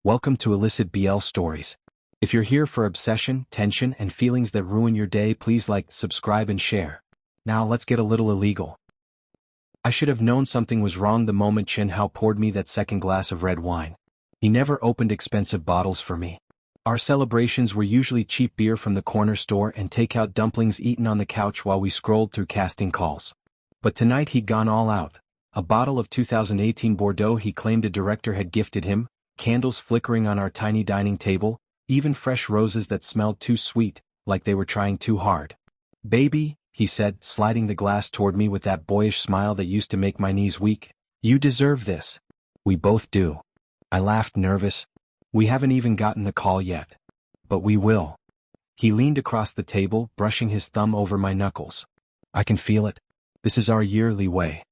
Welcome to Illicit BL Stories. If you're here for obsession, tension, and feelings that ruin your day, please like, subscribe, and share. Now let's get a little illegal. I should have known something was wrong the moment Chen Hao poured me that second glass of red wine. He never opened expensive bottles for me. Our celebrations were usually cheap beer from the corner store and takeout dumplings eaten on the couch while we scrolled through casting calls. But tonight he'd gone all out. A bottle of 2018 Bordeaux he claimed a director had gifted him, candles flickering on our tiny dining table, even fresh roses that smelled too sweet, like they were trying too hard. "Baby," he said, sliding the glass toward me with that boyish smile that used to make my knees weak, "you deserve this." "We both do." I laughed, nervous. "We haven't even gotten the call yet. But we will." He leaned across the table, brushing his thumb over my knuckles. "I can feel it. This is our yearly way."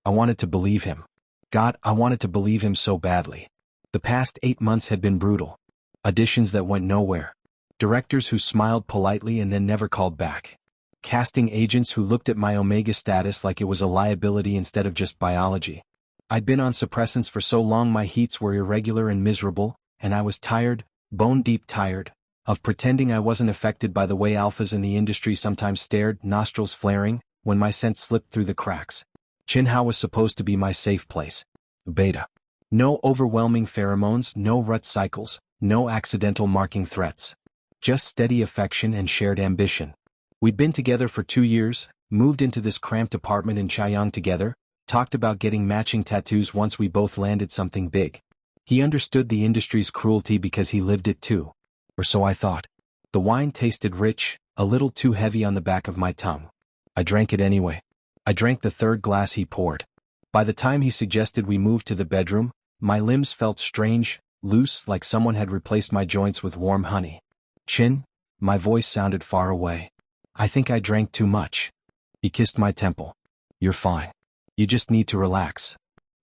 I wanted to believe him. God, I wanted to believe him so badly. The past 8 months had been brutal. Auditions that went nowhere. Directors who smiled politely and then never called back. Casting agents who looked at my Omega status like it was a liability instead of just biology. I'd been on suppressants for so long my heats were irregular and miserable, and I was tired, bone-deep tired, of pretending I wasn't affected by the way alphas in the industry sometimes stared, nostrils flaring, when my scent slipped through the cracks. Chen Hao was supposed to be my safe place. Beta. No overwhelming pheromones, no rut cycles, no accidental marking threats. Just steady affection and shared ambition. We'd been together for 2 years, moved into this cramped apartment in Chaoyang together, talked about getting matching tattoos once we both landed something big. He understood the industry's cruelty because he lived it too. Or so I thought. The wine tasted rich, a little too heavy on the back of my tongue. I drank it anyway. I drank the third glass he poured. By the time he suggested we move to the bedroom, my limbs felt strange, loose, like someone had replaced my joints with warm honey. "Chin?" My voice sounded far away. "I think I drank too much." He kissed my temple. "You're fine. You just need to relax."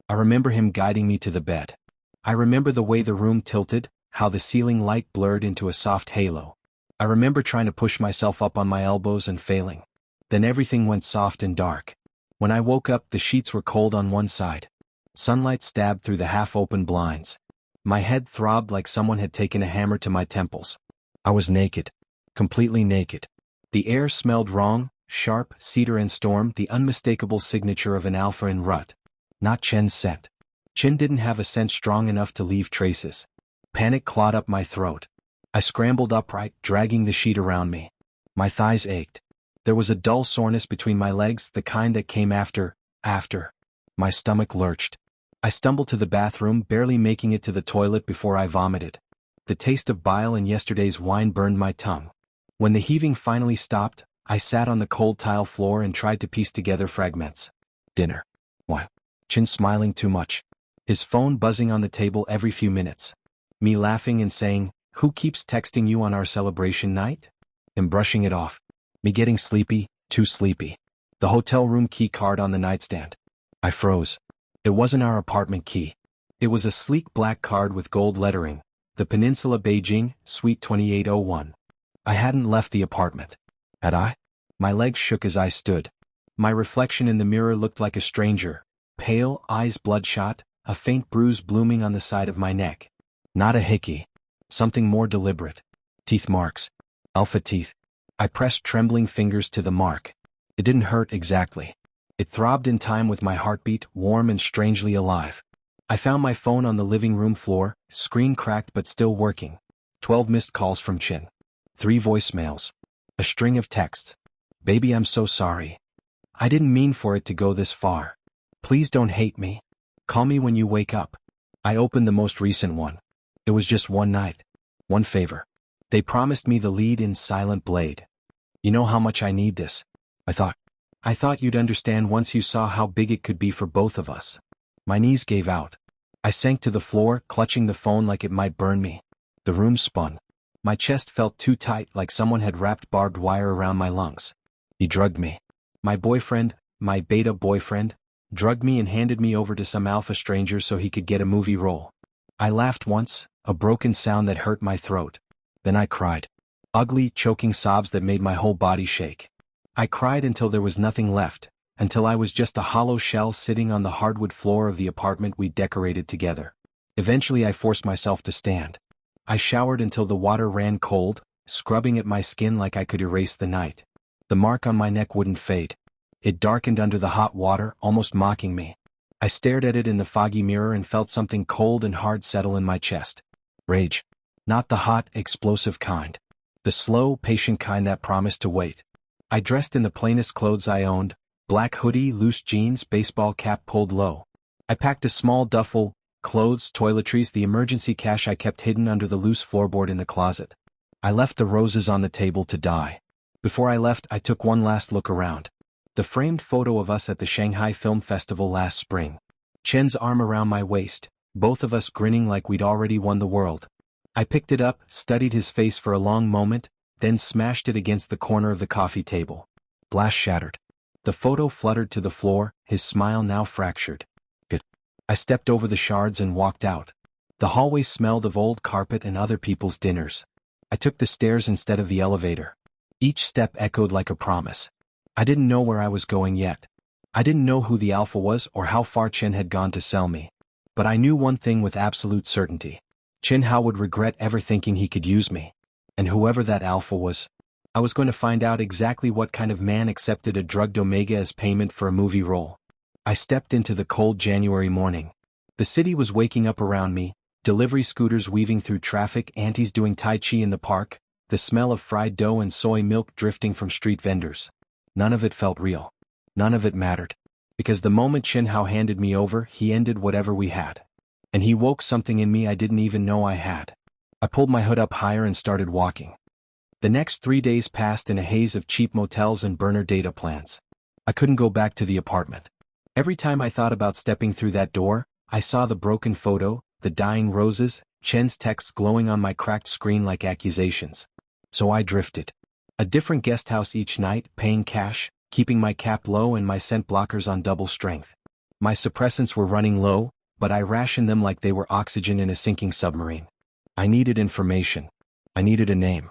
I remember him guiding me to the bed. I remember the way the room tilted, how the ceiling light blurred into a soft halo. I remember trying to push myself up on my elbows and failing. Then everything went soft and dark. When I woke up, the sheets were cold on one side. Sunlight stabbed through the half-open blinds. My head throbbed like someone had taken a hammer to my temples. I was naked. Completely naked. The air smelled wrong, sharp, cedar and storm, the unmistakable signature of an alpha in rut. Not Chen's scent. Chen didn't have a scent strong enough to leave traces. Panic clawed up my throat. I scrambled upright, dragging the sheet around me. My thighs ached. There was a dull soreness between my legs, the kind that came after. My stomach lurched. I stumbled to the bathroom, barely making it to the toilet before I vomited. The taste of bile and yesterday's wine burned my tongue. When the heaving finally stopped, I sat on the cold tile floor and tried to piece together fragments. Dinner. What? Chin smiling too much. His phone buzzing on the table every few minutes. Me laughing and saying, "Who keeps texting you on our celebration night?" And brushing it off. Me getting sleepy, too sleepy. The hotel room key card on the nightstand. I froze. It wasn't our apartment key. It was a sleek black card with gold lettering. The Peninsula Beijing, Suite 2801. I hadn't left the apartment. Had I? My legs shook as I stood. My reflection in the mirror looked like a stranger. Pale, eyes bloodshot, a faint bruise blooming on the side of my neck. Not a hickey. Something more deliberate. Teeth marks. Alpha teeth. I pressed trembling fingers to the mark. It didn't hurt exactly. It throbbed in time with my heartbeat, warm and strangely alive. I found my phone on the living room floor, screen cracked but still working. 12 missed calls from Chin. 3 voicemails. A string of texts. "Baby, I'm so sorry. I didn't mean for it to go this far. Please don't hate me. Call me when you wake up." I opened the most recent one. It was just one night. One favor. They promised me the lead in Silent Blade. "You know how much I need this." I thought you'd understand once you saw how big it could be for both of us. My knees gave out. I sank to the floor, clutching the phone like it might burn me. The room spun. My chest felt too tight, like someone had wrapped barbed wire around my lungs. He drugged me. My boyfriend, my beta boyfriend, drugged me and handed me over to some alpha stranger so he could get a movie role. I laughed once, a broken sound that hurt my throat. Then I cried. Ugly, choking sobs that made my whole body shake. I cried until there was nothing left, until I was just a hollow shell sitting on the hardwood floor of the apartment we decorated together. Eventually I forced myself to stand. I showered until the water ran cold, scrubbing at my skin like I could erase the night. The mark on my neck wouldn't fade. It darkened under the hot water, almost mocking me. I stared at it in the foggy mirror and felt something cold and hard settle in my chest. Rage. Not the hot, explosive kind. The slow, patient kind that promised to wait. I dressed in the plainest clothes I owned, black hoodie, loose jeans, baseball cap pulled low. I packed a small duffel, clothes, toiletries, the emergency cash I kept hidden under the loose floorboard in the closet. I left the roses on the table to die. Before I left, I took one last look around. The framed photo of us at the Shanghai Film Festival last spring. Chen's arm around my waist, both of us grinning like we'd already won the world. I picked it up, studied his face for a long moment, then smashed it against the corner of the coffee table. Glass shattered. The photo fluttered to the floor, his smile now fractured. Good. I stepped over the shards and walked out. The hallway smelled of old carpet and other people's dinners. I took the stairs instead of the elevator. Each step echoed like a promise. I didn't know where I was going yet. I didn't know who the alpha was or how far Chen had gone to sell me. But I knew one thing with absolute certainty. Chen Hao would regret ever thinking he could use me. And whoever that alpha was, I was going to find out exactly what kind of man accepted a drugged Omega as payment for a movie role. I stepped into the cold January morning. The city was waking up around me, delivery scooters weaving through traffic, aunties doing Tai Chi in the park, the smell of fried dough and soy milk drifting from street vendors. None of it felt real. None of it mattered. Because the moment Chen Hao handed me over, he ended whatever we had. And he woke something in me I didn't even know I had. I pulled my hood up higher and started walking. The next 3 days passed in a haze of cheap motels and burner data plans. I couldn't go back to the apartment. Every time I thought about stepping through that door, I saw the broken photo, the dying roses, Chen's texts glowing on my cracked screen like accusations. So I drifted. A different guest house each night, paying cash, keeping my cap low and my scent blockers on double strength. My suppressants were running low, but I rationed them like they were oxygen in a sinking submarine. I needed information. I needed a name.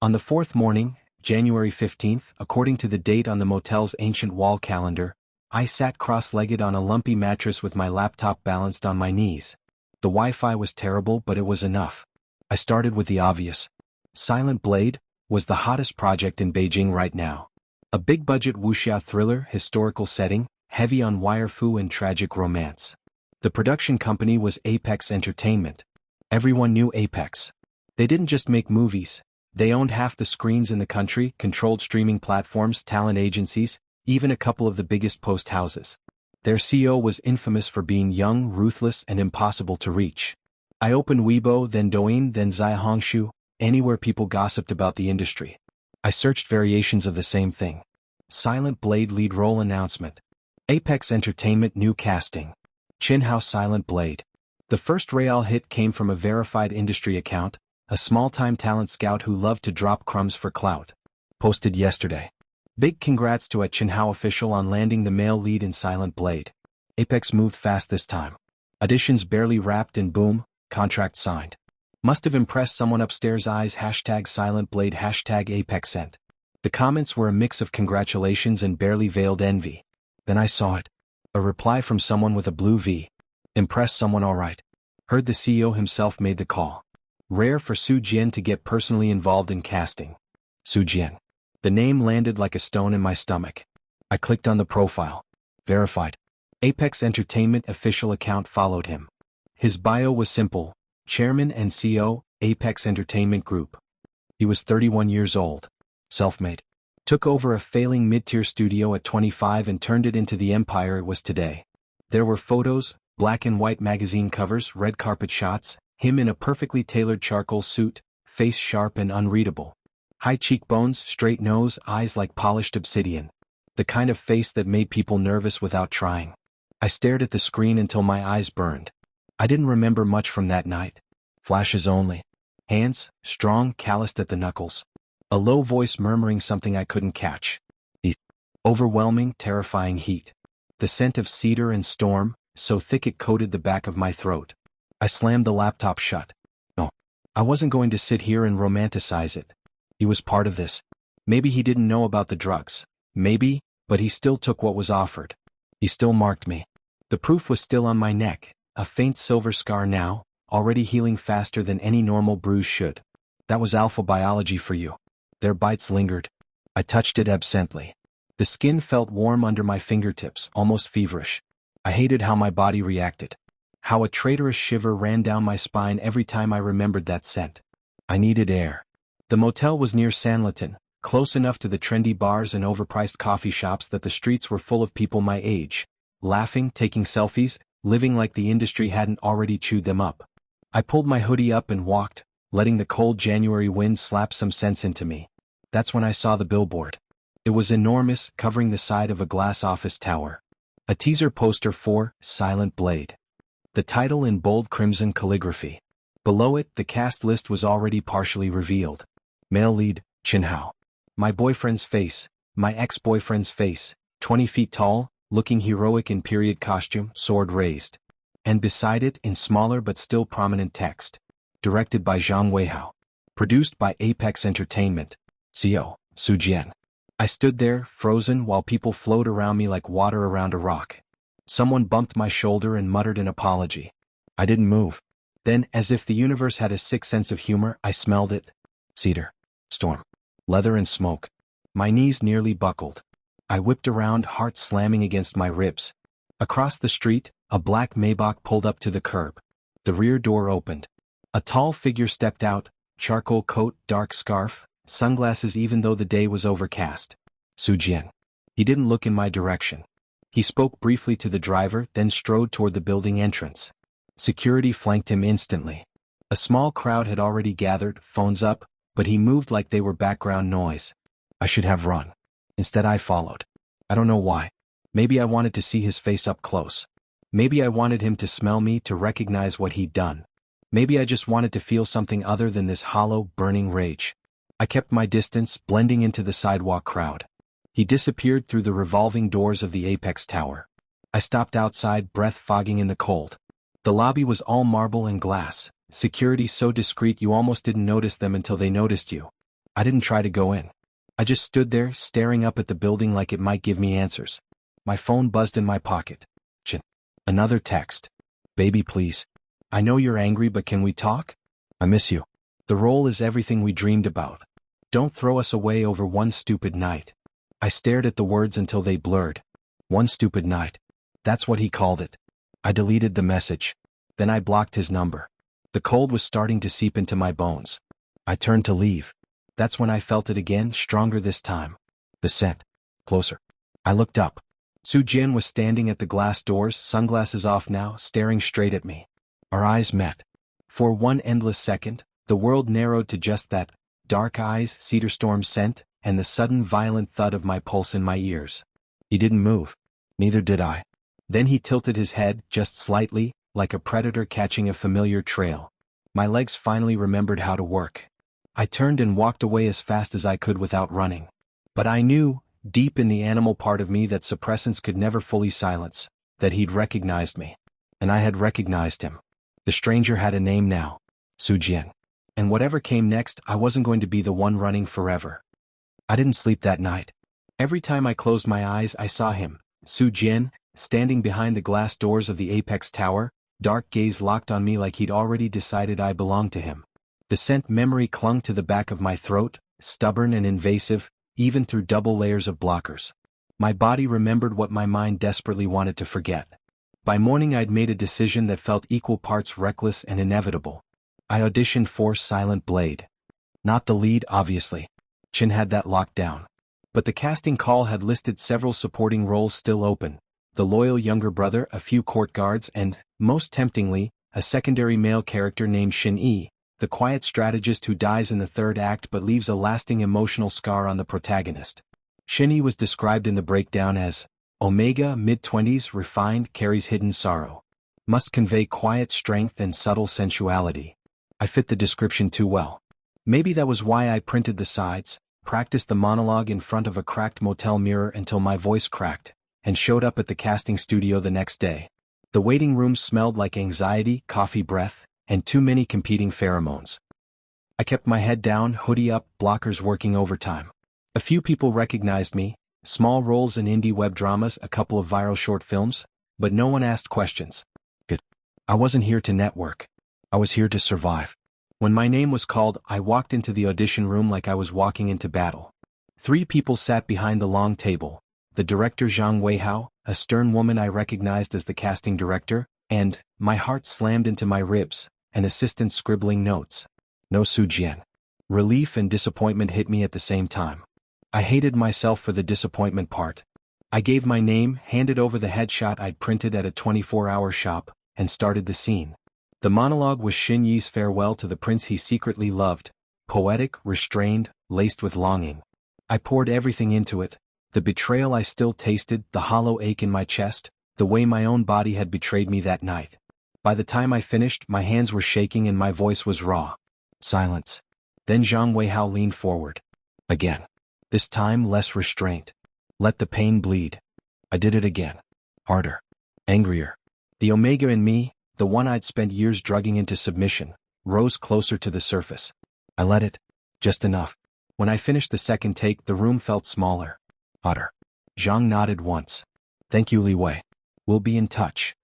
On the fourth morning, January 15th, according to the date on the motel's ancient wall calendar, I sat cross-legged on a lumpy mattress with my laptop balanced on my knees. The Wi-Fi was terrible, but it was enough. I started with the obvious. Silent Blade was the hottest project in Beijing right now. A big-budget wuxia thriller, historical setting, heavy on wire-fu and tragic romance. The production company was Apex Entertainment. Everyone knew Apex. They didn't just make movies. They owned half the screens in the country, controlled streaming platforms, talent agencies, even a couple of the biggest post houses. Their CEO was infamous for being young, ruthless, and impossible to reach. I opened Weibo, then Douyin, then Xiaohongshu, anywhere people gossiped about the industry. I searched variations of the same thing. Silent Blade lead role announcement. Apex Entertainment new casting. Chen Hao Silent Blade. The first Real hit came from a verified industry account, a small-time talent scout who loved to drop crumbs for clout. Posted yesterday. Big congrats to a Chen Hao official on landing the male lead in Silent Blade. Apex moved fast this time. Auditions barely wrapped and boom, contract signed. Must have impressed someone upstairs eyes hashtag Silent Blade hashtag Apex sent. The comments were a mix of congratulations and barely veiled envy. Then I saw it. A reply from someone with a blue V. Impressed someone alright. Heard the CEO himself made the call. Rare for Su Jian to get personally involved in casting. Su Jian. The name landed like a stone in my stomach. I clicked on the profile. Verified. Apex Entertainment official account followed him. His bio was simple. Chairman and CEO, Apex Entertainment Group. He was 31 years old. Self-made. Took over a failing mid-tier studio at 25 and turned it into the empire it was today. There were photos, black and white magazine covers, red carpet shots, him in a perfectly tailored charcoal suit, face sharp and unreadable. High cheekbones, straight nose, eyes like polished obsidian. The kind of face that made people nervous without trying. I stared at the screen until my eyes burned. I didn't remember much from that night. Flashes only. Hands, strong, calloused at the knuckles. A low voice murmuring something I couldn't catch. Overwhelming, terrifying heat. The scent of cedar and storm, so thick it coated the back of my throat. I slammed the laptop shut. No. I wasn't going to sit here and romanticize it. He was part of this. Maybe he didn't know about the drugs. Maybe, but he still took what was offered. He still marked me. The proof was still on my neck. A faint silver scar now, already healing faster than any normal bruise should. That was alpha biology for you. Their bites lingered. I touched it absently. The skin felt warm under my fingertips, almost feverish. I hated how my body reacted. How a traitorous shiver ran down my spine every time I remembered that scent. I needed air. The motel was near Sanlitun, close enough to the trendy bars and overpriced coffee shops that the streets were full of people my age, laughing, taking selfies, living like the industry hadn't already chewed them up. I pulled my hoodie up and walked, letting the cold January wind slap some sense into me. That's when I saw the billboard. It was enormous, covering the side of a glass office tower. A teaser poster for Silent Blade. The title in bold crimson calligraphy. Below it, the cast list was already partially revealed. Male lead, Chin Hao. My boyfriend's face, my ex-boyfriend's face, 20 feet tall, looking heroic in period costume, sword raised. And beside it, in smaller but still prominent text. Directed by Zhang Weihao. Produced by Apex Entertainment. CO, Su Jian. I stood there, frozen, while people flowed around me like water around a rock. Someone bumped my shoulder and muttered an apology. I didn't move. Then, as if the universe had a sick sense of humor, I smelled it. Cedar. Storm. Leather and smoke. My knees nearly buckled. I whipped around, heart slamming against my ribs. Across the street, a black Maybach pulled up to the curb. The rear door opened. A tall figure stepped out, charcoal coat, dark scarf, sunglasses even though the day was overcast. Su Jian. He didn't look in my direction. He spoke briefly to the driver, then strode toward the building entrance. Security flanked him instantly. A small crowd had already gathered, phones up, but he moved like they were background noise. I should have run. Instead I followed. I don't know why. Maybe I wanted to see his face up close. Maybe I wanted him to smell me, to recognize what he'd done. Maybe I just wanted to feel something other than this hollow, burning rage. I kept my distance, blending into the sidewalk crowd. He disappeared through the revolving doors of the Apex Tower. I stopped outside, breath fogging in the cold. The lobby was all marble and glass, security so discreet you almost didn't notice them until they noticed you. I didn't try to go in. I just stood there, staring up at the building like it might give me answers. My phone buzzed in my pocket. Chin. Another text. Baby, please. I know you're angry, but can we talk? I miss you. The role is everything we dreamed about. Don't throw us away over one stupid night. I stared at the words until they blurred. One stupid night. That's what he called it. I deleted the message. Then I blocked his number. The cold was starting to seep into my bones. I turned to leave. That's when I felt it again, stronger this time. The scent. Closer. I looked up. Su Jian was standing at the glass doors, sunglasses off now, staring straight at me. Our eyes met. For one endless second, the world narrowed to just that, dark eyes, cedar storm scent, and the sudden violent thud of my pulse in my ears. He didn't move. Neither did I. Then he tilted his head, just slightly, like a predator catching a familiar trail. My legs finally remembered how to work. I turned and walked away as fast as I could without running. But I knew, deep in the animal part of me that suppressants could never fully silence, that he'd recognized me. And I had recognized him. The stranger had a name now. Su Jian. And whatever came next, I wasn't going to be the one running forever. I didn't sleep that night. Every time I closed my eyes I saw him, Su Jian, standing behind the glass doors of the Apex Tower, dark gaze locked on me like he'd already decided I belonged to him. The scent memory clung to the back of my throat, stubborn and invasive, even through double layers of blockers. My body remembered what my mind desperately wanted to forget. By morning I'd made a decision that felt equal parts reckless and inevitable. I auditioned for Silent Blade. Not the lead, obviously. Chin had that locked down. But the casting call had listed several supporting roles still open. The loyal younger brother, a few court guards, and, most temptingly, a secondary male character named Shin Yi, the quiet strategist who dies in the third act but leaves a lasting emotional scar on the protagonist. Shin Yi was described in the breakdown as Omega, mid-20s, refined, carries hidden sorrow. Must convey quiet strength and subtle sensuality. I fit the description too well. Maybe that was why I printed the sides, practiced the monologue in front of a cracked motel mirror until my voice cracked, and showed up at the casting studio the next day. The waiting room smelled like anxiety, coffee breath, and too many competing pheromones. I kept my head down, hoodie up, blockers working overtime. A few people recognized me, small roles in indie web dramas, a couple of viral short films, but no one asked questions. Good. I wasn't here to network. I was here to survive. When my name was called, I walked into the audition room like I was walking into battle. 3 people sat behind the long table: the director Zhang Weihao, a stern woman I recognized as the casting director, and, my heart slammed into my ribs, an assistant scribbling notes. No Sujian. Relief and disappointment hit me at the same time. I hated myself for the disappointment part. I gave my name, handed over the headshot I'd printed at a 24-hour shop, and started the scene. The monologue was Xin Yi's farewell to the prince he secretly loved, poetic, restrained, laced with longing. I poured everything into it: the betrayal I still tasted, the hollow ache in my chest, the way my own body had betrayed me that night. By the time I finished, my hands were shaking and my voice was raw. Silence. Then Zhang Weihao leaned forward. Again. This time less restraint. Let the pain bleed. I did it again. Harder. Angrier. The Omega in me, the one I'd spent years drugging into submission, rose closer to the surface. I let it. Just enough. When I finished the second take, the room felt smaller. Hotter. Zhang nodded once. Thank you, Li Wei. We'll be in touch.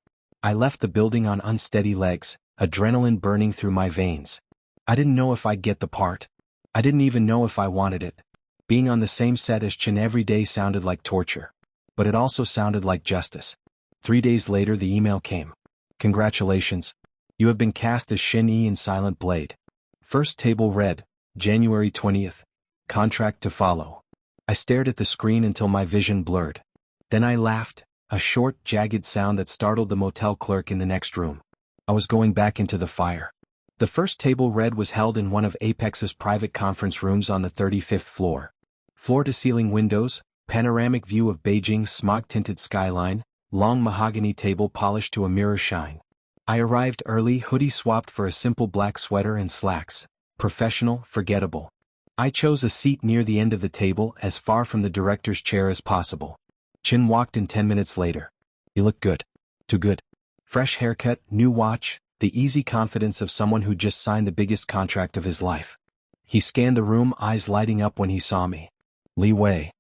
I left the building on unsteady legs, adrenaline burning through my veins. I didn't know if I'd get the part. I didn't even know if I wanted it. Being on the same set as Chen every day sounded like torture. But it also sounded like justice. 3 days later, the email came. Congratulations. You have been cast as Xin Yi in Silent Blade. First table read, January 20th. Contract to follow. I stared at the screen until my vision blurred. Then I laughed, a short, jagged sound that startled the motel clerk in the next room. I was going back into the fire. The first table read was held in one of Apex's private conference rooms on the 35th floor. Floor-to-ceiling windows, panoramic view of Beijing's smog-tinted skyline, long mahogany table polished to a mirror shine. I arrived early, hoodie swapped for a simple black sweater and slacks. Professional, forgettable. I chose a seat near the end of the table, as far from the director's chair as possible. Chin walked in 10 minutes later. You look good. Too good. Fresh haircut, new watch, the easy confidence of someone who just signed the biggest contract of his life. He scanned the room, eyes lighting up when he saw me. Li Wei.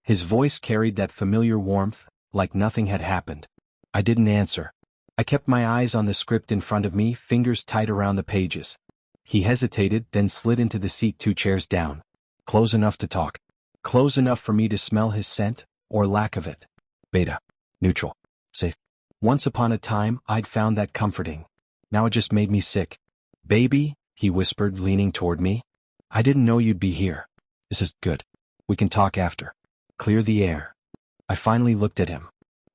His voice carried that familiar warmth, like nothing had happened. I didn't answer. I kept my eyes on the script in front of me, fingers tight around the pages. He hesitated, then slid into the seat 2 chairs down. Close enough to talk. Close enough for me to smell his scent, or lack of it. Beta. Neutral. Safe. Once upon a time, I'd found that comforting. Now it just made me sick. Baby, he whispered, leaning toward me. I didn't know you'd be here. This is good. We can talk after. Clear the air. I finally looked at him.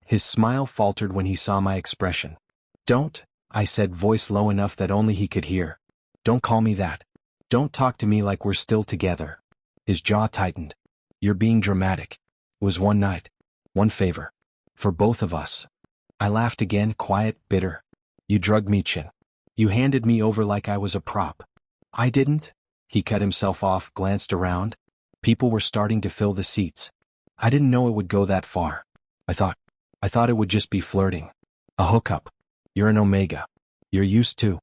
His smile faltered when he saw my expression. Don't, I said, voice low enough that only he could hear. Don't call me that. Don't talk to me like we're still together. His jaw tightened. You're being dramatic. It was one night. One favor. For both of us. I laughed again, quiet, bitter. You drugged me, Chin. You handed me over like I was a prop. I didn't. He cut himself off, glanced around. People were starting to fill the seats. I didn't know it would go that far. I thought it would just be flirting. A hookup. You're an Omega. You're used to.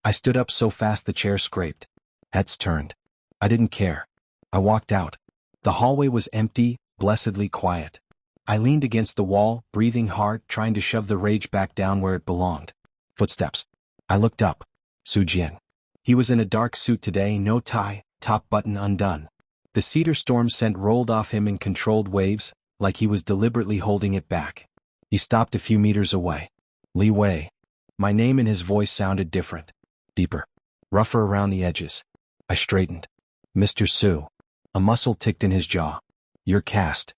I stood up so fast the chair scraped. Heads turned. I didn't care. I walked out. The hallway was empty, blessedly quiet. I leaned against the wall, breathing hard, trying to shove the rage back down where it belonged. Footsteps. I looked up. Su Jian. He was in a dark suit today, no tie, top button undone. The cedar storm scent rolled off him in controlled waves, like he was deliberately holding it back. He stopped a few meters away. Li Wei. My name and his voice sounded different. Deeper. Rougher around the edges. I straightened. Mr. Su. A muscle ticked in his jaw. You're cast.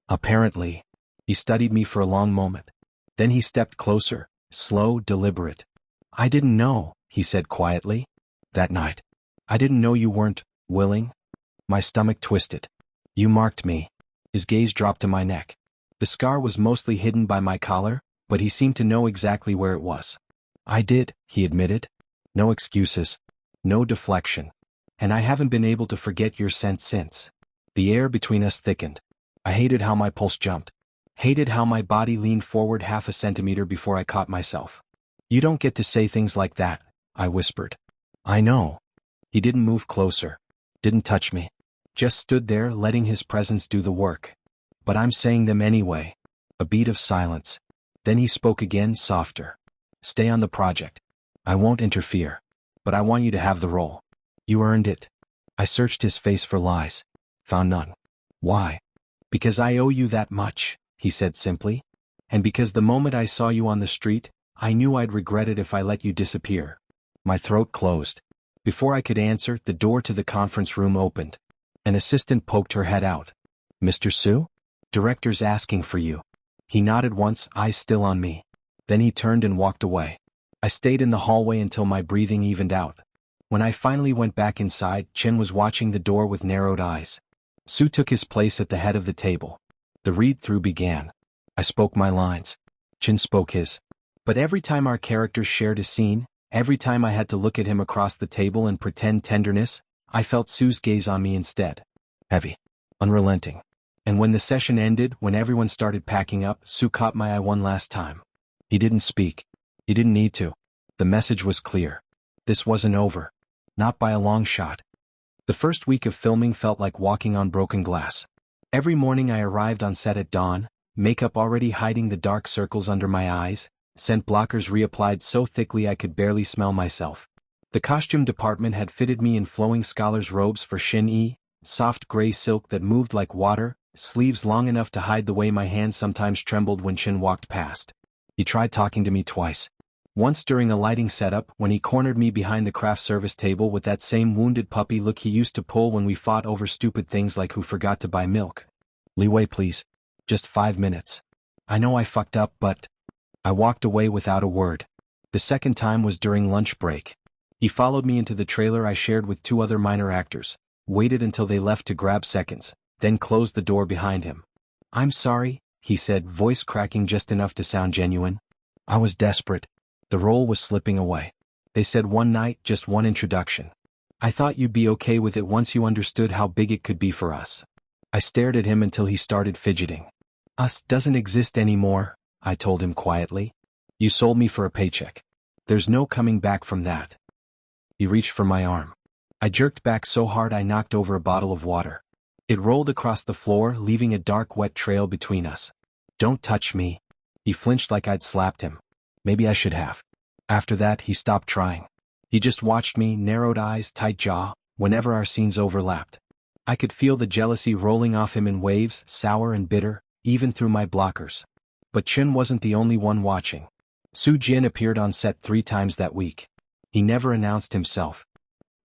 Apparently. He studied me for a long moment. Then he stepped closer, slow, deliberate. I didn't know, he said quietly. That night. I didn't know you weren't willing. My stomach twisted. You marked me. His gaze dropped to my neck. The scar was mostly hidden by my collar, but he seemed to know exactly where it was. I did, he admitted. No excuses. No deflection. And I haven't been able to forget your scent since. The air between us thickened. I hated how my pulse jumped. Hated how my body leaned forward half a centimeter before I caught myself. You don't get to say things like that, I whispered. I know. He didn't move closer. Didn't touch me. Just stood there, letting his presence do the work. But I'm saying them anyway. A beat of silence. Then he spoke again, softer. Stay on the project. I won't interfere. But I want you to have the role. You earned it. I searched his face for lies. Found none. Why? Because I owe you that much, he said simply. And because the moment I saw you on the street, I knew I'd regret it if I let you disappear. My throat closed. Before I could answer, the door to the conference room opened. An assistant poked her head out. Mr. Su? Director's asking for you. He nodded once, eyes still on me. Then he turned and walked away. I stayed in the hallway until my breathing evened out. When I finally went back inside, Chen was watching the door with narrowed eyes. Su took his place at the head of the table. The read-through began. I spoke my lines. Chen spoke his. But every time our characters shared a scene, every time I had to look at him across the table and pretend tenderness, I felt Su's gaze on me instead. Heavy. Unrelenting. And when the session ended, when everyone started packing up, Su caught my eye one last time. He didn't speak. He didn't need to. The message was clear. This wasn't over. Not by a long shot. The first week of filming felt like walking on broken glass. Every morning I arrived on set at dawn, makeup already hiding the dark circles under my eyes, scent blockers reapplied so thickly I could barely smell myself. The costume department had fitted me in flowing scholar's robes for Shin-E, soft gray silk that moved like water, sleeves long enough to hide the way my hands sometimes trembled when Shin walked past. He tried talking to me twice. Once during a lighting setup when he cornered me behind the craft service table with that same wounded puppy look he used to pull when we fought over stupid things like who forgot to buy milk. Leeway please. Just 5 minutes. I know I fucked up but... I walked away without a word. The second time was during lunch break. He followed me into the trailer I shared with 2 other minor actors, waited until they left to grab seconds, then closed the door behind him. I'm sorry, he said, voice cracking just enough to sound genuine. I was desperate. The role was slipping away. They said one night, just one introduction. I thought you'd be okay with it once you understood how big it could be for us. I stared at him until he started fidgeting. Us doesn't exist anymore, I told him quietly. You sold me for a paycheck. There's no coming back from that. He reached for my arm. I jerked back so hard I knocked over a bottle of water. It rolled across the floor, leaving a dark wet trail between us. Don't touch me. He flinched like I'd slapped him. Maybe I should have. After that, he stopped trying. He just watched me, narrowed eyes, tight jaw, whenever our scenes overlapped. I could feel the jealousy rolling off him in waves, sour and bitter, even through my blockers. But Chen wasn't the only one watching. Su Jin appeared on set 3 times that week. He never announced himself.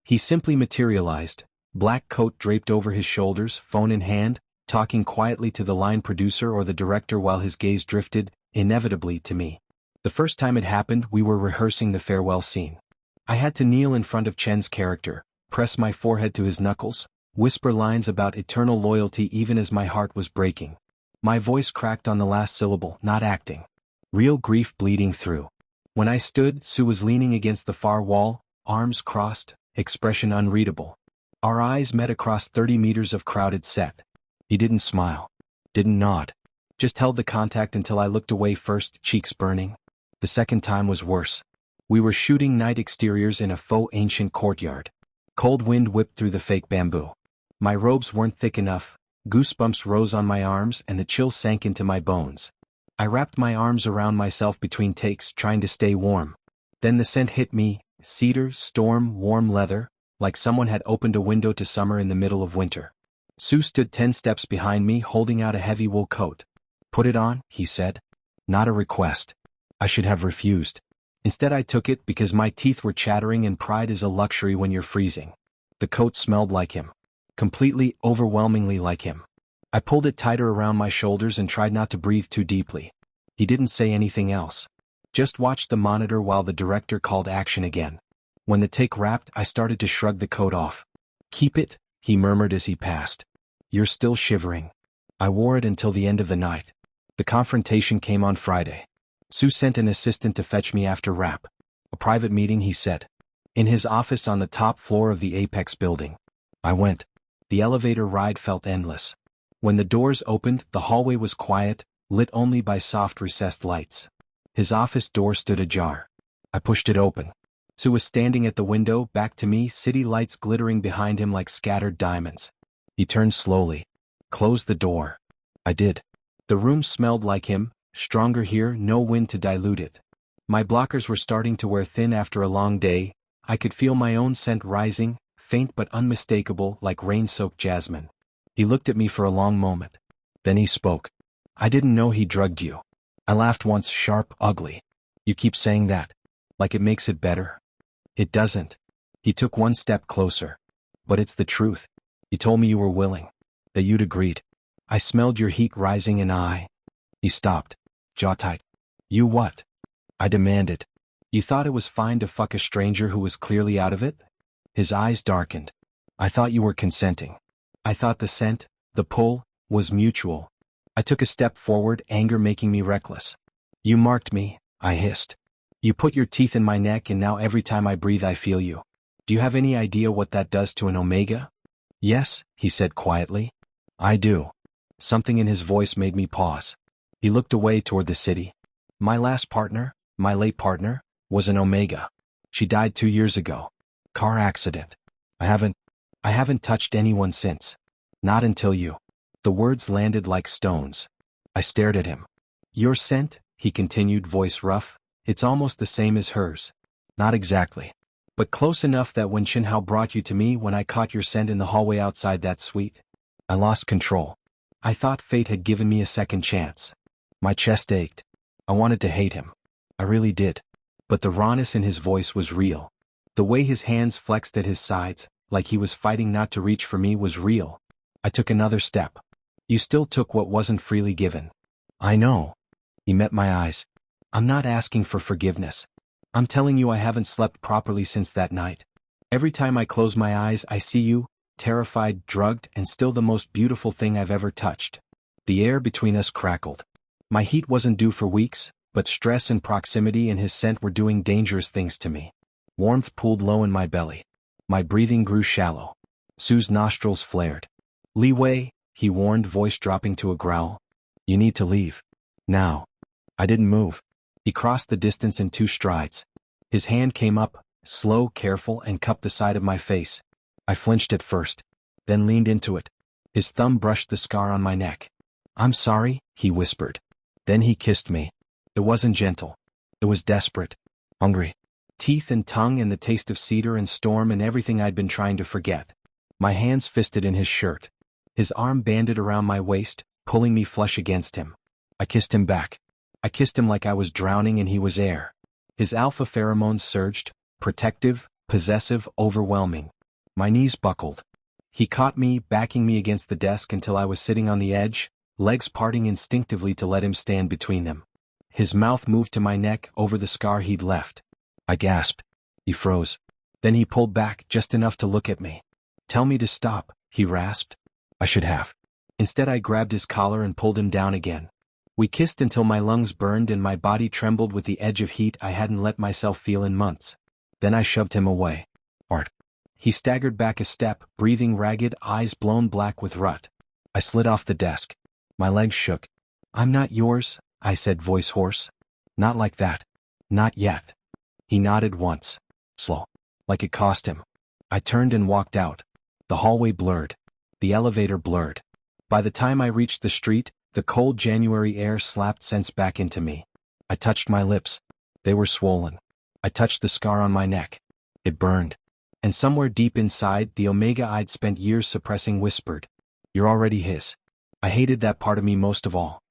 He simply materialized, black coat draped over his shoulders, phone in hand, talking quietly to the line producer or the director while his gaze drifted, inevitably, to me. The first time it happened, we were rehearsing the farewell scene. I had to kneel in front of Chen's character, press my forehead to his knuckles, whisper lines about eternal loyalty even as my heart was breaking. My voice cracked on the last syllable, not acting. Real grief bleeding through. When I stood, Su was leaning against the far wall, arms crossed, expression unreadable. Our eyes met across 30 meters of crowded set. He didn't smile. Didn't nod. Just held the contact until I looked away first, cheeks burning. The second time was worse. We were shooting night exteriors in a faux ancient courtyard. Cold wind whipped through the fake bamboo. My robes weren't thick enough, goosebumps rose on my arms and the chill sank into my bones. I wrapped my arms around myself between takes, trying to stay warm. Then the scent hit me, cedar, storm, warm leather, like someone had opened a window to summer in the middle of winter. Su stood 10 steps behind me, holding out a heavy wool coat. Put it on, he said. Not a request. I should have refused. Instead I took it because my teeth were chattering and pride is a luxury when you're freezing. The coat smelled like him. Completely, overwhelmingly like him. I pulled it tighter around my shoulders and tried not to breathe too deeply. He didn't say anything else. Just watched the monitor while the director called action again. When the take wrapped, I started to shrug the coat off. Keep it, he murmured as he passed. You're still shivering. I wore it until the end of the night. The confrontation came on Friday. Su sent an assistant to fetch me after wrap. A private meeting, he said. In his office on the top floor of the Apex building. I went. The elevator ride felt endless. When the doors opened, the hallway was quiet, lit only by soft recessed lights. His office door stood ajar. I pushed it open. Su was standing at the window, back to me, city lights glittering behind him like scattered diamonds. He turned slowly. Closed the door. I did. The room smelled like him, stronger here, no wind to dilute it. My blockers were starting to wear thin after a long day. I could feel my own scent rising, faint but unmistakable like rain-soaked jasmine. He looked at me for a long moment. Then he spoke. I didn't know he drugged you. I laughed once, sharp, ugly. You keep saying that. Like it makes it better. It doesn't. He took one step closer. But it's the truth. He told me you were willing. That you'd agreed. I smelled your heat rising and He stopped. Jaw tight. You what? I demanded. You thought it was fine to fuck a stranger who was clearly out of it? His eyes darkened. I thought you were consenting. I thought the scent, the pull, was mutual. I took a step forward, anger making me reckless. You marked me, I hissed. You put your teeth in my neck and now every time I breathe I feel you. Do you have any idea what that does to an Omega? Yes, he said quietly. I do. Something in his voice made me pause. He looked away toward the city. My last partner, my late partner, was an Omega. She died 2 years ago. Car accident. I haven't touched anyone since. Not until you. The words landed like stones. I stared at him. Your scent, he continued, voice rough, it's almost the same as hers. Not exactly. But close enough that when Shinhao brought you to me when I caught your scent in the hallway outside that suite, I lost control. I thought fate had given me a second chance. My chest ached. I wanted to hate him. I really did. But the rawness in his voice was real. The way his hands flexed at his sides, like he was fighting not to reach for me, was real. I took another step. You still took what wasn't freely given. I know. He met my eyes. I'm not asking for forgiveness. I'm telling you I haven't slept properly since that night. Every time I close my eyes I see you, terrified, drugged, and still the most beautiful thing I've ever touched. The air between us crackled. My heat wasn't due for weeks, but stress and proximity and his scent were doing dangerous things to me. Warmth pooled low in my belly. My breathing grew shallow. Sue's nostrils flared. Li Wei, he warned, voice dropping to a growl. You need to leave. Now. I didn't move. He crossed the distance in 2 strides. His hand came up, slow, careful, and cupped the side of my face. I flinched at first, then leaned into it. His thumb brushed the scar on my neck. I'm sorry, he whispered. Then he kissed me. It wasn't gentle. It was desperate. Hungry. Teeth and tongue and the taste of cedar and storm and everything I'd been trying to forget. My hands fisted in his shirt. His arm banded around my waist, pulling me flush against him. I kissed him back. I kissed him like I was drowning and he was air. His alpha pheromones surged, protective, possessive, overwhelming. My knees buckled. He caught me, backing me against the desk until I was sitting on the edge, legs parting instinctively to let him stand between them. His mouth moved to my neck, over the scar he'd left. I gasped. He froze. Then he pulled back just enough to look at me. Tell me to stop, he rasped. I should have. Instead I grabbed his collar and pulled him down again. We kissed until my lungs burned and my body trembled with the edge of heat I hadn't let myself feel in months. Then I shoved him away. Art. He staggered back a step, breathing ragged, eyes blown black with rut. I slid off the desk. My legs shook. I'm not yours, I said, voice hoarse. Not like that. Not yet. He nodded once. Slow. Like it cost him. I turned and walked out. The hallway blurred. The elevator blurred. By the time I reached the street, the cold January air slapped sense back into me. I touched my lips. They were swollen. I touched the scar on my neck. It burned. And somewhere deep inside, the Omega I'd spent years suppressing whispered, "You're already his." I hated that part of me most of all.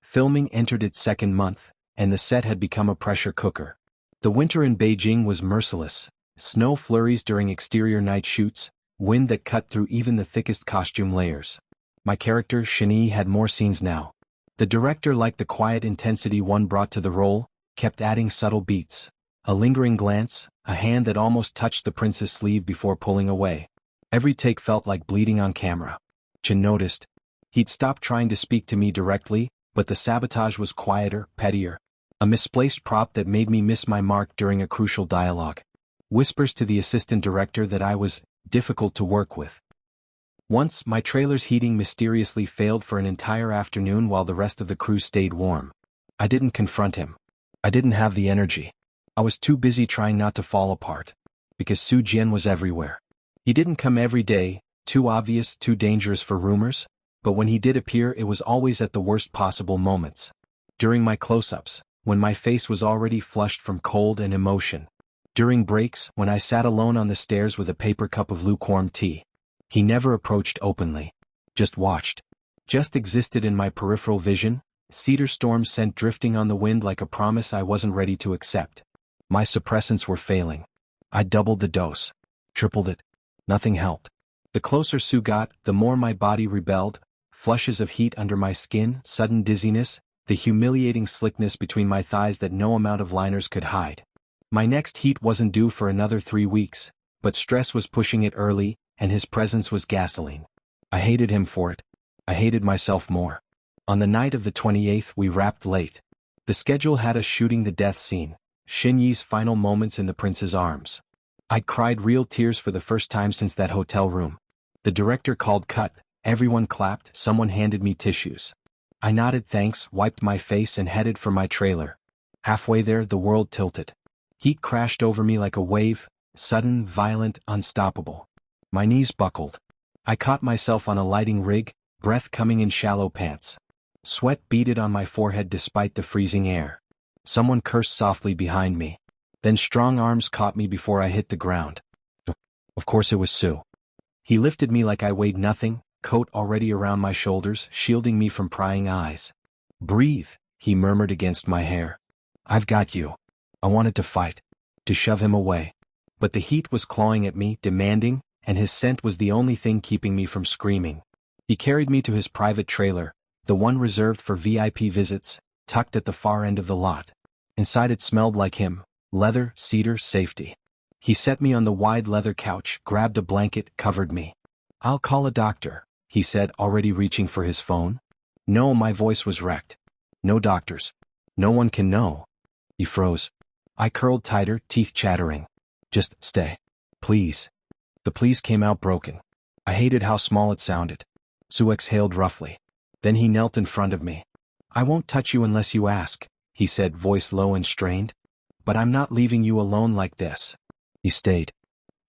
Filming entered its second month, and the set had become a pressure cooker. The winter in Beijing was merciless. Snow flurries during exterior night shoots, wind that cut through even the thickest costume layers. My character, Shini, had more scenes now. The director liked the quiet intensity one brought to the role, kept adding subtle beats. A lingering glance, a hand that almost touched the prince's sleeve before pulling away. Every take felt like bleeding on camera. Chin noticed. He'd stopped trying to speak to me directly, but the sabotage was quieter, pettier. A misplaced prop that made me miss my mark during a crucial dialogue. Whispers to the assistant director that I was difficult to work with. Once, my trailer's heating mysteriously failed for an entire afternoon while the rest of the crew stayed warm. I didn't confront him. I didn't have the energy. I was too busy trying not to fall apart. Because Su Jian was everywhere. He didn't come every day, too obvious, too dangerous for rumors, but when he did appear it was always at the worst possible moments. During my close-ups, when my face was already flushed from cold and emotion. During breaks, when I sat alone on the stairs with a paper cup of lukewarm tea. He never approached openly. Just watched. Just existed in my peripheral vision, cedar storm scent drifting on the wind like a promise I wasn't ready to accept. My suppressants were failing. I doubled the dose. Tripled it. Nothing helped. The closer Sue got, the more my body rebelled, flushes of heat under my skin, sudden dizziness, the humiliating slickness between my thighs that no amount of liners could hide. My next heat wasn't due for another 3 weeks, but stress was pushing it early, and his presence was gasoline. I hated him for it. I hated myself more. On the night of the 28th we wrapped late. The schedule had us shooting the death scene, Shin Yi's final moments in the prince's arms. I'd cried real tears for the first time since that hotel room. The director called cut, everyone clapped, someone handed me tissues. I nodded thanks, wiped my face and headed for my trailer. Halfway there the world tilted. Heat crashed over me like a wave, sudden, violent, unstoppable. My knees buckled. I caught myself on a lighting rig, breath coming in shallow pants. Sweat beaded on my forehead despite the freezing air. Someone cursed softly behind me. Then strong arms caught me before I hit the ground. Of course it was Sue. He lifted me like I weighed nothing, coat already around my shoulders, shielding me from prying eyes. "Breathe," he murmured against my hair. "I've got you." I wanted to fight, to shove him away. But the heat was clawing at me, demanding, and his scent was the only thing keeping me from screaming. He carried me to his private trailer, the one reserved for VIP visits, tucked at the far end of the lot. Inside it smelled like him, leather, cedar, safety. He set me on the wide leather couch, grabbed a blanket, covered me. "I'll call a doctor," he said, already reaching for his phone. No, my voice was wrecked. "No doctors. No one can know." He froze. I curled tighter, teeth chattering. "Just stay. Please." The please came out broken. I hated how small it sounded. Sue exhaled roughly. Then he knelt in front of me. "I won't touch you unless you ask," he said, voice low and strained. "But I'm not leaving you alone like this." He stayed.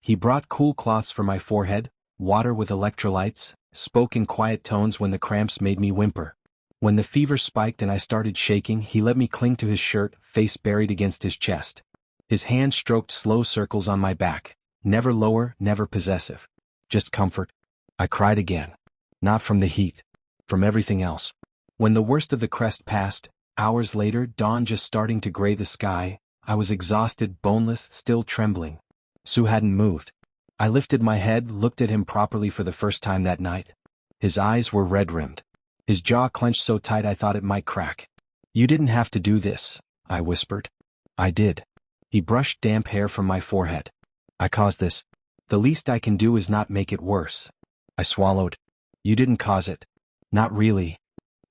He brought cool cloths for my forehead, water with electrolytes, spoke in quiet tones when the cramps made me whimper. When the fever spiked and I started shaking, he let me cling to his shirt, face buried against his chest. His hand stroked slow circles on my back, never lower, never possessive. Just comfort. I cried again. Not from the heat. From everything else. When the worst of the crest passed, hours later, dawn just starting to gray the sky, I was exhausted, boneless, still trembling. Sue hadn't moved. I lifted my head, looked at him properly for the first time that night. His eyes were red-rimmed. His jaw clenched so tight I thought it might crack. "You didn't have to do this," I whispered. "I did." He brushed damp hair from my forehead. "I caused this. The least I can do is not make it worse." I swallowed. "You didn't cause it." "Not really."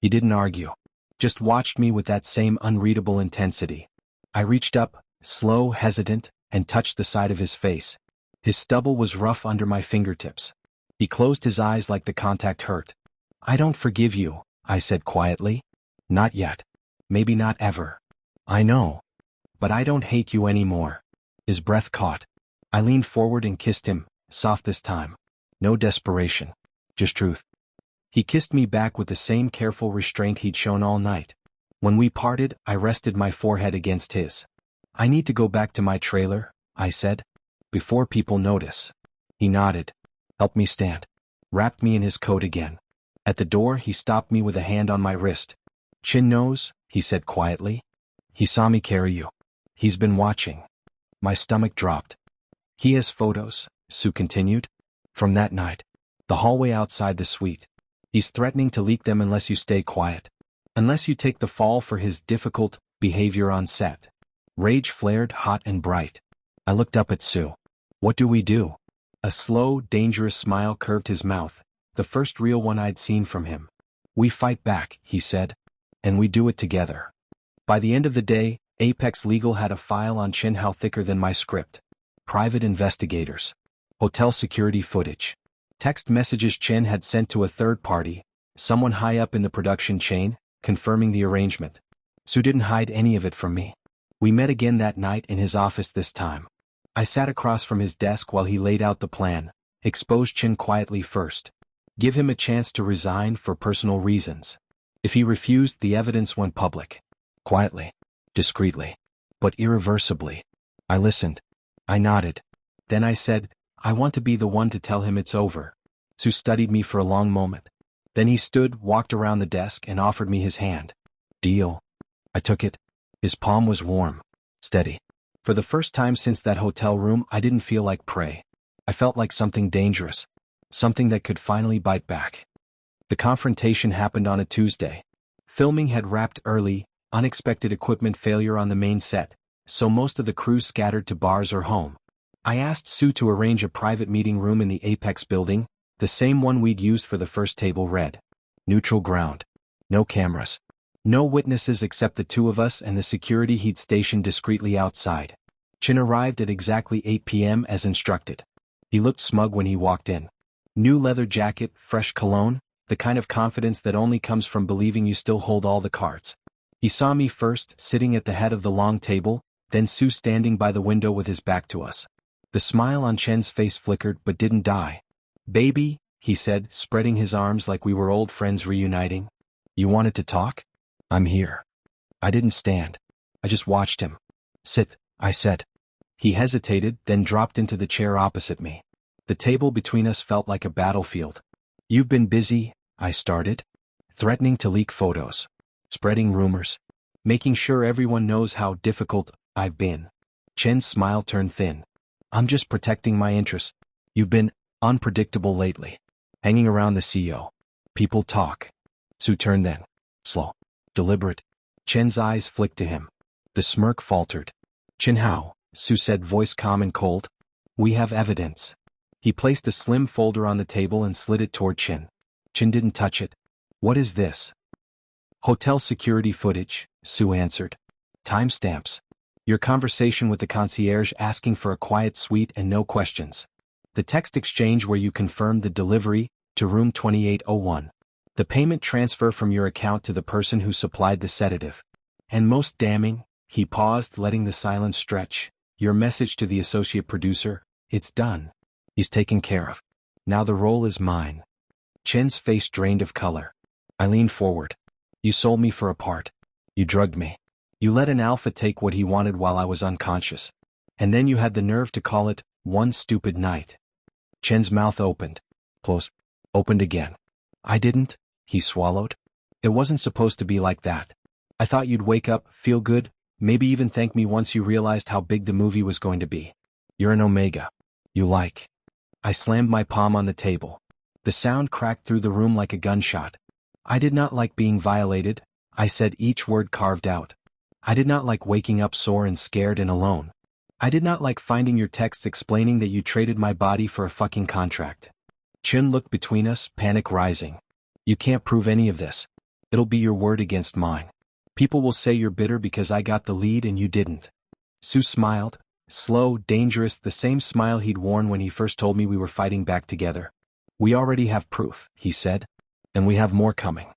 He didn't argue. Just watched me with that same unreadable intensity. I reached up, slow, hesitant, and touched the side of his face. His stubble was rough under my fingertips. He closed his eyes like the contact hurt. "I don't forgive you," I said quietly. "Not yet. Maybe not ever. I know. But I don't hate you anymore." His breath caught. I leaned forward and kissed him, soft this time. No desperation. Just truth. He kissed me back with the same careful restraint he'd shown all night. When we parted, I rested my forehead against his. "I need to go back to my trailer," I said. "Before people notice." He nodded. Helped me stand. Wrapped me in his coat again. At the door, he stopped me with a hand on my wrist. "Chin knows," he said quietly. "He saw me carry you. He's been watching." My stomach dropped. "He has photos," Sue continued. "From that night. The hallway outside the suite. He's threatening to leak them unless you stay quiet. Unless you take the fall for his difficult behavior on set." Rage flared hot and bright. I looked up at Sue. "What do we do?" A slow, dangerous smile curved his mouth, the first real one I'd seen from him. "We fight back," he said. "And we do it together." By the end of the day, Apex Legal had a file on Chin Hao thicker than my script. Private investigators. Hotel security footage. Text messages Chin had sent to a third party, someone high up in the production chain, confirming the arrangement. Sue didn't hide any of it from me. We met again that night in his office this time. I sat across from his desk while he laid out the plan, exposed Chin quietly first. Give him a chance to resign for personal reasons. If he refused, the evidence went public. Quietly. discreetly, but irreversibly. I listened. I nodded. Then I said, I want to be the one to tell him it's over. Sue studied me for a long moment. Then he stood, walked around the desk, and offered me his hand. Deal. I took it. His palm was warm, steady. For the first time since that hotel room, I didn't feel like prey. I felt like something dangerous. Something that could finally bite back. The confrontation happened on a Tuesday. Filming had wrapped early, unexpected equipment failure on the main set, so most of the crew scattered to bars or home. I asked Sue to arrange a private meeting room in the Apex building, the same one we'd used for the first table read. Neutral ground. No cameras. No witnesses except the two of us and the security he'd stationed discreetly outside. Chin arrived at exactly 8 p.m. as instructed. He looked smug when he walked in. New leather jacket, fresh cologne, the kind of confidence that only comes from believing you still hold all the cards. He saw me first, sitting at the head of the long table, then Sue standing by the window with his back to us. The smile on Chen's face flickered but didn't die. Baby, he said, spreading his arms like we were old friends reuniting. You wanted to talk? I'm here. I didn't stand. I just watched him. Sit, I said. He hesitated, then dropped into the chair opposite me. The table between us felt like a battlefield. You've been busy, I started. Threatening to leak photos. Spreading rumors. Making sure everyone knows how difficult I've been. Chen's smile turned thin. I'm just protecting my interests. You've been unpredictable lately. Hanging around the CEO. People talk. Sue turned then. Slow. Deliberate. Chen's eyes flicked to him. The smirk faltered. Chin how? Sue said, voice calm and cold. We have evidence. He placed a slim folder on the table and slid it toward Chin. Chin didn't touch it. What is this? Hotel security footage, Sue answered. Timestamps. Your conversation with the concierge asking for a quiet suite and no questions. The text exchange where you confirmed the delivery to room 2801. The payment transfer from your account to the person who supplied the sedative. And most damning, he paused, letting the silence stretch. Your message to the associate producer, it's done. He's taken care of. Now the role is mine. Chen's face drained of color. I leaned forward. You sold me for a part. You drugged me. You let an alpha take what he wanted while I was unconscious. And then you had the nerve to call it one stupid night. Chen's mouth opened. Closed. Opened again. I didn't, he swallowed. It wasn't supposed to be like that. I thought you'd wake up, feel good, maybe even thank me once you realized how big the movie was going to be. You're an Omega. You like. I slammed my palm on the table. The sound cracked through the room like a gunshot. I did not like being violated, I said, each word carved out. I did not like waking up sore and scared and alone. I did not like finding your texts explaining that you traded my body for a fucking contract. Chin looked between us, panic rising. You can't prove any of this. It'll be your word against mine. People will say you're bitter because I got the lead and you didn't. Sue smiled, slow, dangerous, the same smile he'd worn when he first told me we were fighting back together. We already have proof, he said. And we have more coming.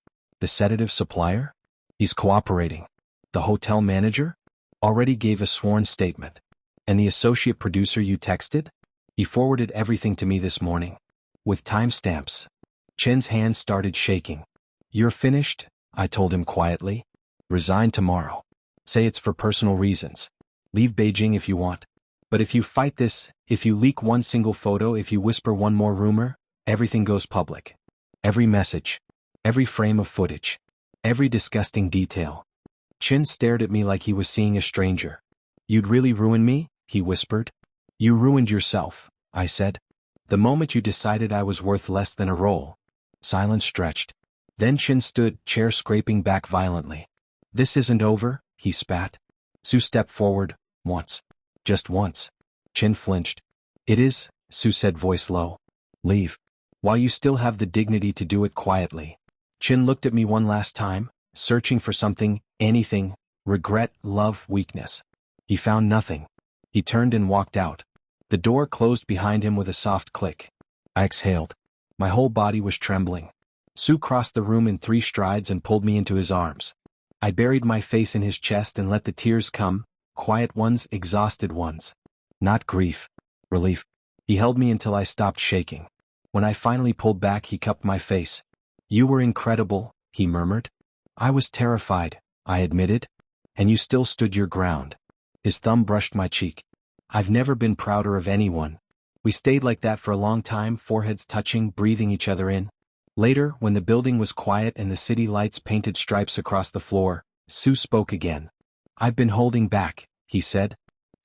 The sedative supplier? He's cooperating. The hotel manager? Already gave a sworn statement. And the associate producer you texted? He forwarded everything to me this morning. With timestamps. Chen's hands started shaking. You're finished, I told him quietly. Resign tomorrow. Say it's for personal reasons. Leave Beijing if you want. But if you fight this, if you leak one single photo, if you whisper one more rumor, everything goes public. Every message. Every frame of footage. Every disgusting detail. Chin stared at me like he was seeing a stranger. You'd really ruin me? He whispered. You ruined yourself, I said. The moment you decided I was worth less than a role. Silence stretched. Then Chin stood, chair scraping back violently. This isn't over, he spat. Sue stepped forward, once. Just once. Chin flinched. It is, Sue said, voice low. Leave. While you still have the dignity to do it quietly. Chin looked at me one last time, searching for something, anything, regret, love, weakness. He found nothing. He turned and walked out. The door closed behind him with a soft click. I exhaled. My whole body was trembling. Sue crossed the room in 3 strides and pulled me into his arms. I buried my face in his chest and let the tears come, quiet ones, exhausted ones. Not grief. Relief. He held me until I stopped shaking. When I finally pulled back, he cupped my face. You were incredible, he murmured. I was terrified, I admitted. And you still stood your ground. His thumb brushed my cheek. I've never been prouder of anyone. We stayed like that for a long time, foreheads touching, breathing each other in. Later, when the building was quiet and the city lights painted stripes across the floor, Sue spoke again. I've been holding back, he said.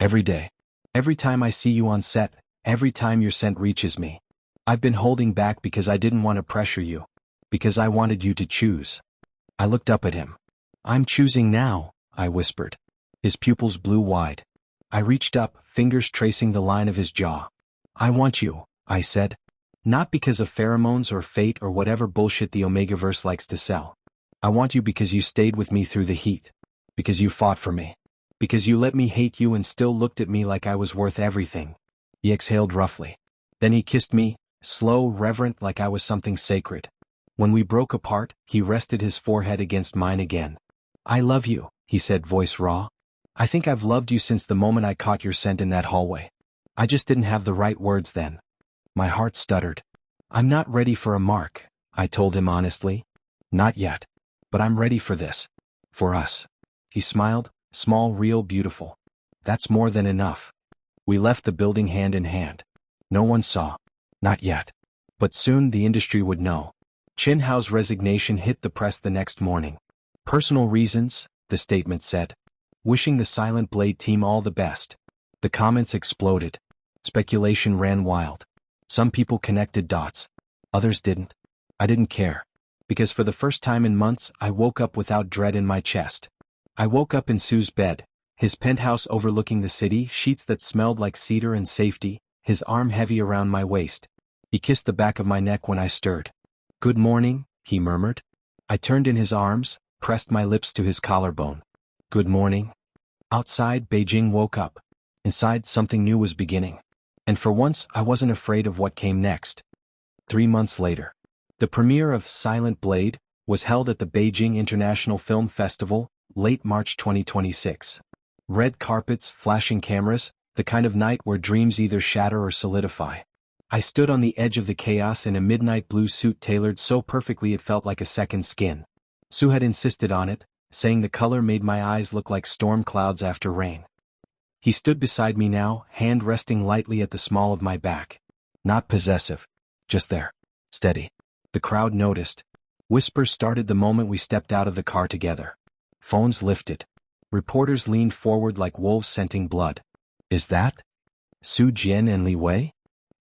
Every day. Every time I see you on set, every time your scent reaches me. I've been holding back because I didn't want to pressure you. Because I wanted you to choose. I looked up at him. I'm choosing now, I whispered. His pupils blew wide. I reached up, fingers tracing the line of his jaw. I want you, I said. Not because of pheromones or fate or whatever bullshit the Omegaverse likes to sell. I want you because you stayed with me through the heat. Because you fought for me. Because you let me hate you and still looked at me like I was worth everything. He exhaled roughly. Then he kissed me, slow, reverent, like I was something sacred. When we broke apart, he rested his forehead against mine again. I love you, he said, voice raw. I think I've loved you since the moment I caught your scent in that hallway. I just didn't have the right words then. My heart stuttered. I'm not ready for a mark, I told him honestly. Not yet. But I'm ready for this. For us. He smiled, small, real, beautiful. That's more than enough. We left the building hand in hand. No one saw. Not yet. But soon the industry would know. Chin Hao's resignation hit the press the next morning. Personal reasons, the statement said. Wishing the Silent Blade team all the best. The comments exploded. Speculation ran wild. Some people connected dots. Others didn't. I didn't care. Because for the first time in months, I woke up without dread in my chest. I woke up in Sue's bed, his penthouse overlooking the city, sheets that smelled like cedar and safety, his arm heavy around my waist. He kissed the back of my neck when I stirred. Good morning, he murmured. I turned in his arms, pressed my lips to his collarbone. Good morning. Outside, Beijing woke up. Inside, something new was beginning. And for once, I wasn't afraid of what came next. 3 months later. The premiere of Silent Blade was held at the Beijing International Film Festival, late March 2026. Red carpets, flashing cameras, the kind of night where dreams either shatter or solidify. I stood on the edge of the chaos in a midnight blue suit tailored so perfectly it felt like a second skin. Sue had insisted on it, saying the color made my eyes look like storm clouds after rain. He stood beside me now, hand resting lightly at the small of my back. Not possessive. Just there. Steady. The crowd noticed. Whispers started the moment we stepped out of the car together. Phones lifted. Reporters leaned forward like wolves scenting blood. Is that Su Jian and Li Wei?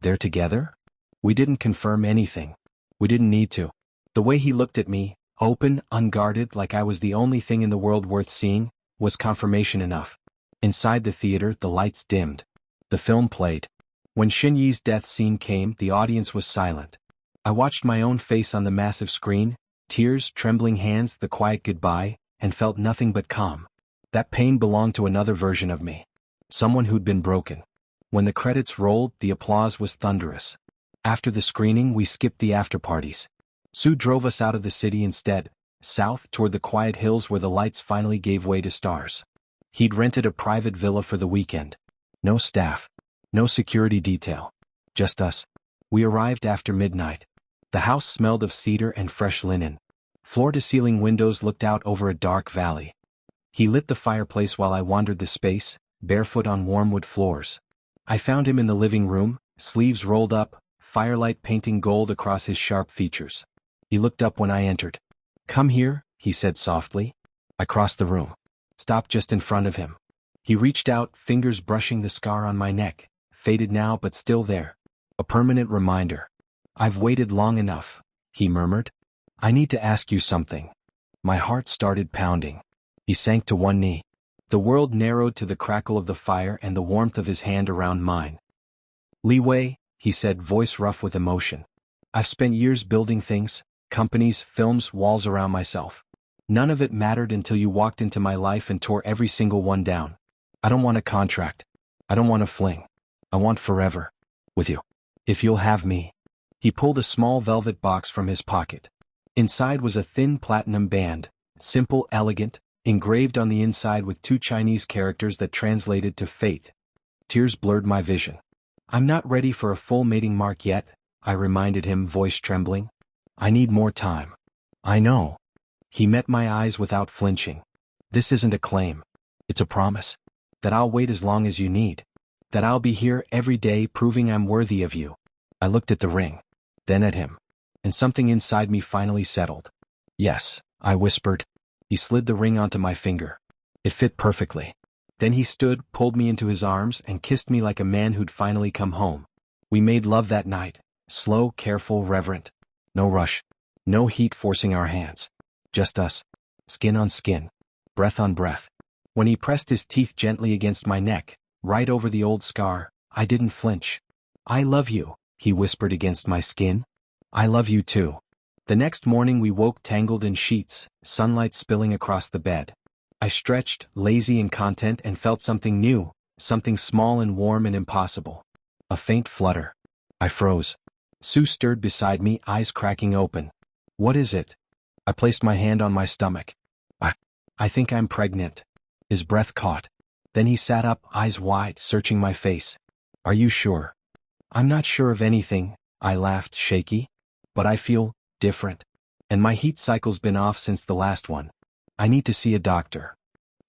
They're together? We didn't confirm anything. We didn't need to. The way he looked at me, open, unguarded, like I was the only thing in the world worth seeing, was confirmation enough. Inside the theater, the lights dimmed. The film played. When Xin Yi's death scene came, the audience was silent. I watched my own face on the massive screen, tears, trembling hands, the quiet goodbye, and felt nothing but calm. That pain belonged to another version of me. Someone who'd been broken. When the credits rolled, the applause was thunderous. After the screening, we skipped the after-parties. Sue drove us out of the city instead, south toward the quiet hills where the lights finally gave way to stars. He'd rented a private villa for the weekend. No staff. No security detail. Just us. We arrived after midnight. The house smelled of cedar and fresh linen. Floor-to-ceiling windows looked out over a dark valley. He lit the fireplace while I wandered the space, barefoot on warm wood floors. I found him in the living room, sleeves rolled up, firelight painting gold across his sharp features. He looked up when I entered. Come here, he said softly. I crossed the room. Stopped just in front of him. He reached out, fingers brushing the scar on my neck, faded now but still there. A permanent reminder. I've waited long enough, he murmured. I need to ask you something. My heart started pounding. He sank to one knee. The world narrowed to the crackle of the fire and the warmth of his hand around mine. Li Wei, he said, voice rough with emotion. I've spent years building things, companies, films, walls around myself. None of it mattered until you walked into my life and tore every single one down. I don't want a contract. I don't want a fling. I want forever. With you. If you'll have me. He pulled a small velvet box from his pocket. Inside was a thin platinum band, simple, elegant, engraved on the inside with 2 Chinese characters that translated to fate. Tears blurred my vision. I'm not ready for a full mating mark yet, I reminded him, voice trembling. I need more time. I know. He met my eyes without flinching. This isn't a claim. It's a promise. That I'll wait as long as you need. That I'll be here every day proving I'm worthy of you. I looked at the ring. Then at him. And something inside me finally settled. Yes, I whispered. He slid the ring onto my finger. It fit perfectly. Then he stood, pulled me into his arms, and kissed me like a man who'd finally come home. We made love that night. Slow, careful, reverent. No rush. No heat forcing our hands. Just us. Skin on skin. Breath on breath. When he pressed his teeth gently against my neck, right over the old scar, I didn't flinch. I love you, he whispered against my skin. I love you too. The next morning we woke tangled in sheets, sunlight spilling across the bed. I stretched, lazy and content, and felt something new, something small and warm and impossible. A faint flutter. I froze. Sue stirred beside me, eyes cracking open. What is it? I placed my hand on my stomach. I think I'm pregnant. His breath caught. Then he sat up, eyes wide, searching my face. Are you sure? I'm not sure of anything, I laughed, shaky. But I feel different. And my heat cycle's been off since the last one. I need to see a doctor.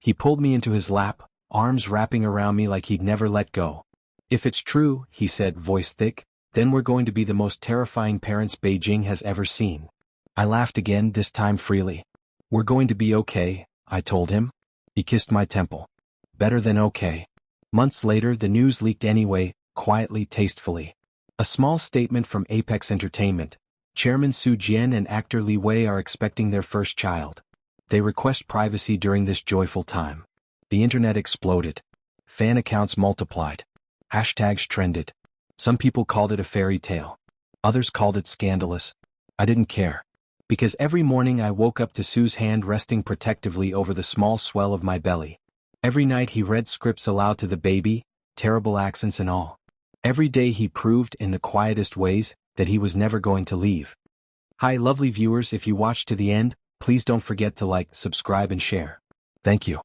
He pulled me into his lap, arms wrapping around me like he'd never let go. If it's true, he said, voice thick, then we're going to be the most terrifying parents Beijing has ever seen. I laughed again, this time freely. We're going to be okay, I told him. He kissed my temple. Better than okay. Months later, the news leaked anyway, quietly, tastefully. A small statement from Apex Entertainment. Chairman Su Jian and actor Li Wei are expecting their first child. They request privacy during this joyful time. The internet exploded. Fan accounts multiplied. Hashtags trended. Some people called it a fairy tale. Others called it scandalous. I didn't care. Because every morning I woke up to Su's hand resting protectively over the small swell of my belly. Every night he read scripts aloud to the baby, terrible accents and all. Every day he proved, in the quietest ways, that he was never going to leave. Hi lovely viewers, if you watched to the end, please don't forget to like, subscribe and share. Thank you.